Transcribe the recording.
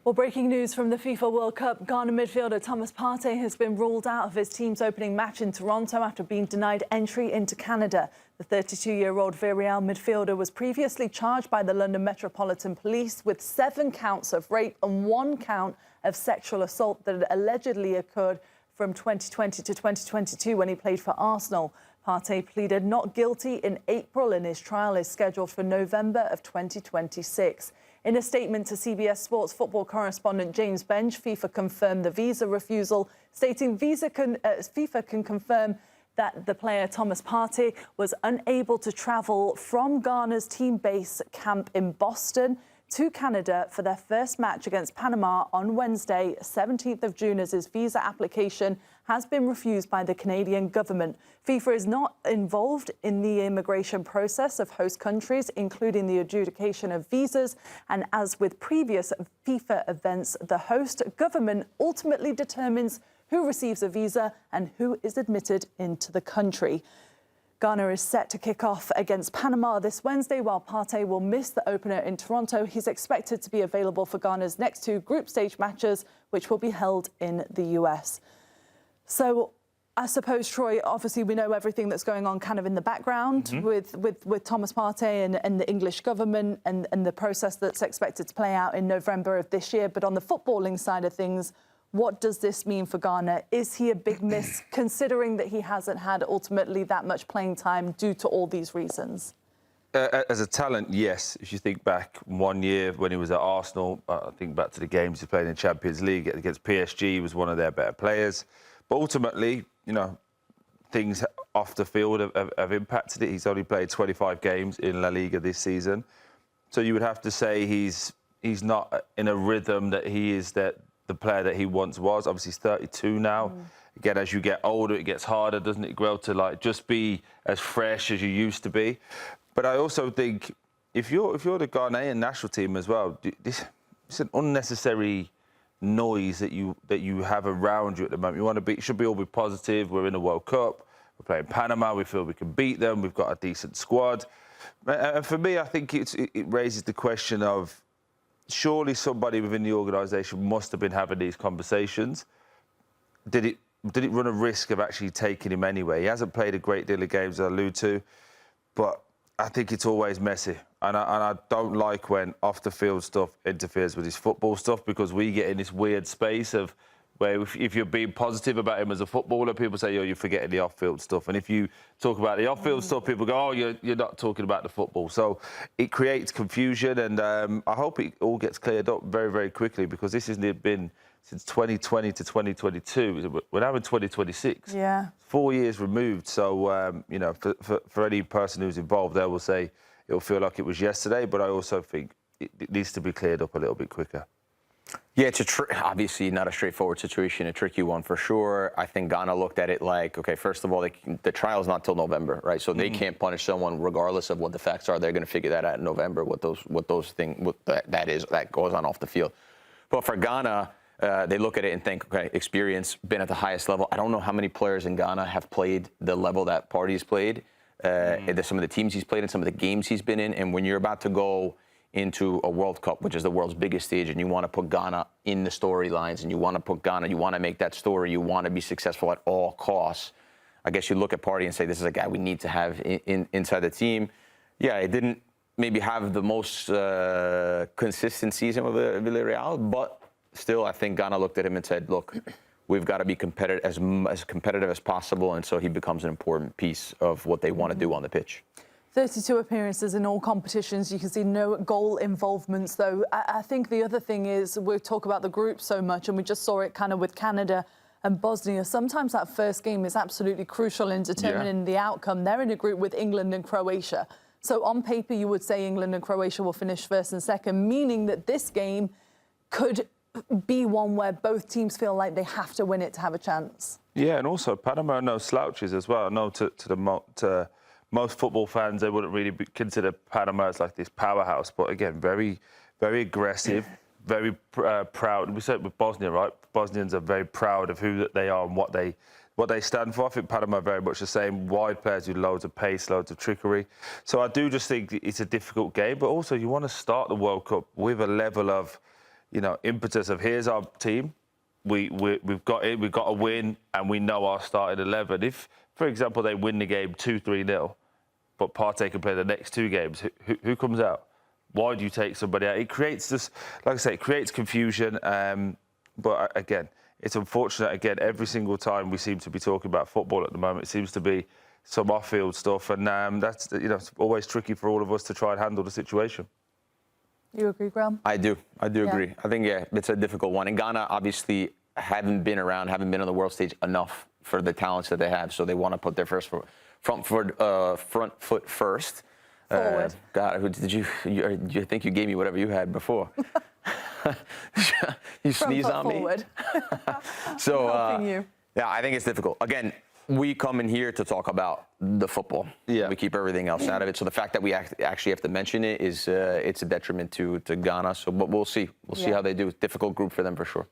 Well, breaking news from the FIFA World Cup. Ghana midfielder Thomas Partey has been ruled out of his team's opening match in Toronto after being denied entry into Canada. The 32-year-old Villarreal midfielder was previously charged by the London Metropolitan Police with 7 counts of rape and 1 count of sexual assault that had allegedly occurred from 2020 to 2022 when he played for Arsenal. Partey pleaded not guilty in April and his trial is scheduled for November of 2026. In a statement to CBS Sports football correspondent James Bench, FIFA confirmed the visa refusal, stating FIFA can confirm that the player Thomas Partey was unable to travel from Ghana's team base camp in Boston to Canada for their first match against Panama on Wednesday, 17th of June, as his visa application has been refused by the Canadian government. FIFA is not involved in the immigration process of host countries, including the adjudication of visas. And as with previous FIFA events, the host government ultimately determines who receives a visa and who is admitted into the country. Ghana is set to kick off against Panama this Wednesday, while Partey will miss the opener in Toronto. He's expected to be available for Ghana's next 2 group stage matches, which will be held in the US. So I suppose, Troy, obviously we know everything that's going on kind of in the background with Thomas Partey and the English government and the process that's expected to play out in November of this year. But on the footballing side of things, what does this mean for Ghana? Is he a big miss, considering that he hasn't had ultimately that much playing time due to all these reasons? As a talent, yes. If you think back 1 year when he was at Arsenal, I think back to the games he played in the Champions League against PSG, he was one of their better players. But ultimately, you know, things off the field have impacted it. He's only played 25 games in La Liga this season. So you would have to say he's not in a rhythm that he is the player that he once was. Obviously, he's 32 now. Again, as you get older, it gets harder, doesn't it, Grell, to like just be as fresh as you used to be. But I also think if you're the Ghanaian national team as well, it's an unnecessary noise that you have around you at the moment. You should all be positive. We're in the World Cup. We're playing Panama. We feel we can beat them. We've got a decent squad. And for me, I think it raises the question of, surely somebody within the organisation must have been having these conversations. Did it run a risk of actually taking him anyway? He hasn't played a great deal of games, I allude to, but I think it's always messy. And I don't like when off-the-field stuff interferes with his football stuff, because we get in this weird space of where if you're being positive about him as a footballer, people say, oh, you're forgetting the off-field stuff. And if you talk about the off-field stuff, people go, oh, you're not talking about the football. So it creates confusion, and I hope it all gets cleared up very, very quickly, because this has been since 2020 to 2022. We're now in 2026. Yeah. 4 years removed. So, you know, for any person who's involved, they will say it'll feel like it was yesterday, but I also think it needs to be cleared up a little bit quicker. Yeah, it's obviously not a straightforward situation, a tricky one for sure. I think Ghana looked at it like, okay, first of all, the trial's not till November, right? So they can't punish someone regardless of what the facts are. They're going to figure that out in November, what that goes on off the field. But for Ghana, they look at it and think, okay, experience, been at the highest level. I don't know how many players in Ghana have played the level that Partey's played. Some of the teams he's played in, some of the games he's been in, and when you're about to go into a World Cup, which is the world's biggest stage, and you want to put Ghana in the storylines, and you want to put Ghana, you want to make that story, you want to be successful at all costs. I guess you look at Partey and say, this is a guy we need to have inside the team. Yeah, it didn't maybe have the most consistent season with Villarreal, but still, I think Ghana looked at him and said, look, we've got to be competitive, as competitive as possible, and so he becomes an important piece of what they want to do on the pitch. 32 appearances in all competitions. You can see no goal involvements, though. I think the other thing is we talk about the group so much, and we just saw it kind of with Canada and Bosnia. Sometimes that first game is absolutely crucial in determining the outcome. They're in a group with England and Croatia. So on paper, you would say England and Croatia will finish first and second, meaning that this game could be one where both teams feel like they have to win it to have a chance. Yeah, and also Panama are no slouches as well. I know to most football fans, they wouldn't really consider Panama as like this powerhouse, but again, very, very aggressive, very proud. We said it with Bosnia, right? Bosnians are very proud of who they are and what they stand for. I think Panama are very much the same. Wide players with loads of pace, loads of trickery. So I do just think it's a difficult game, but also you want to start the World Cup with a level of, impetus of here's our team. We've got it. We've got to win, and we know our starting 11. If, for example, they win the game 2-3-0, but Partey can play the next 2 games, who comes out? Why do you take somebody out? It creates just, like I say, it creates confusion. But again, it's unfortunate. Again, every single time we seem to be talking about football at the moment, it seems to be some off-field stuff, and that's it's always tricky for all of us to try and handle the situation. You agree, Graham? I do agree. I think, it's a difficult one. And Ghana obviously haven't been on the world stage enough for the talents that they have, so they want to put their front foot first. Forward. God, did you think you gave me whatever you had before? You sneezed on forward. me. So, helping you. Yeah, I think it's difficult. Again, we come in here to talk about the football. Yeah. We keep everything else out of it. So the fact that we actually have to mention it is it's a detriment to Ghana. So, but we'll see. We'll see how they do. Difficult group for them for sure.